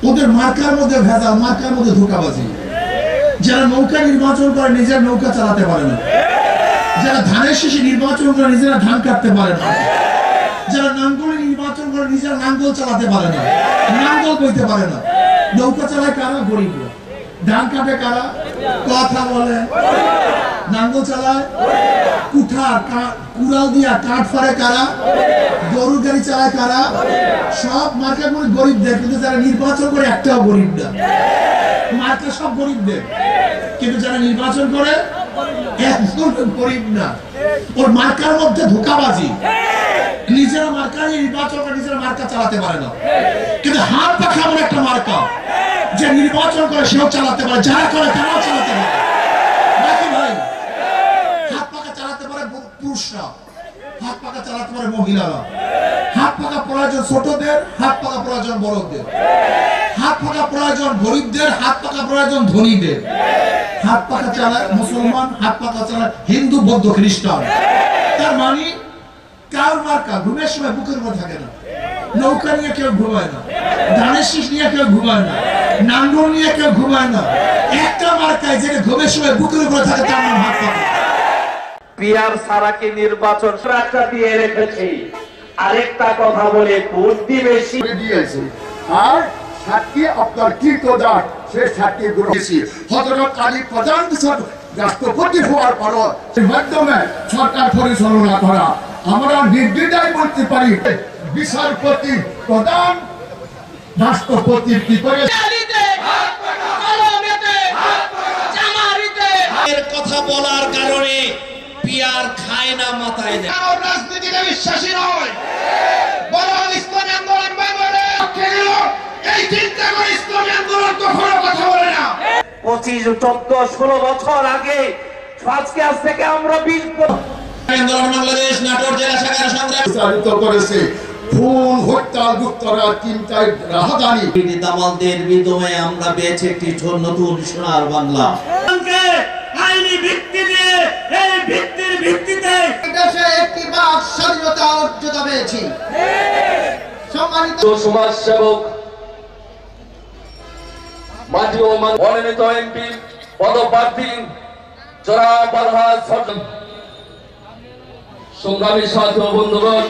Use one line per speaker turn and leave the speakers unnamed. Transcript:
ওদের মার্কার মধ্যে ভেজাল, মার্কার মধ্যে ধোঁকাবাজি। যারা নৌকা নির্বাচন করে নিজের নৌকা চালাতে পারে না, যারা ধানের শীষে নির্বাচন করে নিজেরা ধান কাটতে পারে না, যারা নাঙ্গলে নির্বাচন করে নিজেরা নাঙ্গল চালাতে পারে না, নাঙ্গল বইতে পারে না। নৌকা চালায় কারা? গরিবরা। ধান কাটে কারা? কথা বলে। নাঙ্গল চালায় কুড়াল দিয়া কাঠ ফাড়ে কারা? গরুর গাড়ি চালায় কারা? সব মার্কা করে গরিবদের, কিন্তু যারা নির্বাচন করে একটাও গরিব না। মার্কা সব গরিবদের, কিন্তু যারা নির্বাচন করে একজন গরিব না। ওর মার্কার মধ্যে ধোঁকাবাজি। নিজেরা মার্কা নির্বাচন করে নিজেরা মার্কা চালাতে পারে না, কিন্তু হাত পাখা এমন একটা মার্কা যে নির্বাচন করে সেও চালাতে পারে, যারা করে তারাও চালাতে পারে নাকি ভাই? হাত পাখা চালাতে পারে পুরুষরা, হাত পাখা চালাতে পারে মহিলারা। হাত পাখা প্রয়োজন ছোটদের, হাত পাখা প্রয়োজন বড়দের। হাত পাখা প্রয়োজন গরিবদের, হাত পাখা প্রয়োজন ধনীদের। হাত পাখা চালায় মুসলমান, হাত পাখা চালায় হিন্দু, বৌদ্ধ, খ্রিস্টান। তার মানে কার মার্কা ঘুমের সময় বুকের উপর থাকে না। নৌকা নিয়ে কেউ ঘুমায় না, ধানের শীষ নিয়ে কেউ ঘুমায় না, নাঙ্গল নিয়ে কেউ ঘুমায় না। একটা মার্কায় যেটা ঘুমের সময় বুকের উপর থাকে, তার নাম হাত পাখা।
পিয়ার সারাকে নির্বাচন রাস্তা দিয়ে রেখেছি। আরেকটা কথা বলে বুদ্ধি বেশি
দিয়েছে। আর সাক্ষী আপনার কীর্তদার সে সাক্ষী গ্রহণেছি হযরত আলী প্রধান রাষ্ট্রপতি হওয়ার পর মাধ্যমে সরকার পরিচালনা করা। আমরা নির্দ্বিধায় বলতে পারি বিচারপতি প্রধান রাষ্ট্রপতির কি করে
কথা বলার কারণে পিয়ার খায় না, মাথায় দেয়। রাজনীতিতে বিশ্বাসী নয়, বরং ইসলামী আন্দোলন বাংলাদেশ এই চিন্তা করে ইসলামী আন্দোলন কখনো কথা বলে না।
25, 14, 16 বছর আগে আজকে আজ থেকে আমরা 20
আন্দোলন বাংলাদেশ নাটোর জেলা শাখার সংগ্রাম
চালিত করেছে। খুন, হত্যা, গুপ্তরা, চিন্তায় রাহাজানি।
দামালদের বিদমে আমরা পেয়েছি একটি নতুন সোনার বাংলা। আইনি ভিত্তি দিয়ে, এই ভিত্তির ভিত্তিতে দেশে একটি বাক স্বাধীনতা অর্জিত হয়েছে। সম্মানিত
সমাজসেবক মাটি ও মনোনীত এমপি পদপ্রার্থী জনাব আলহাজ সংগ্রামী সাথী ও বন্ধুগণ,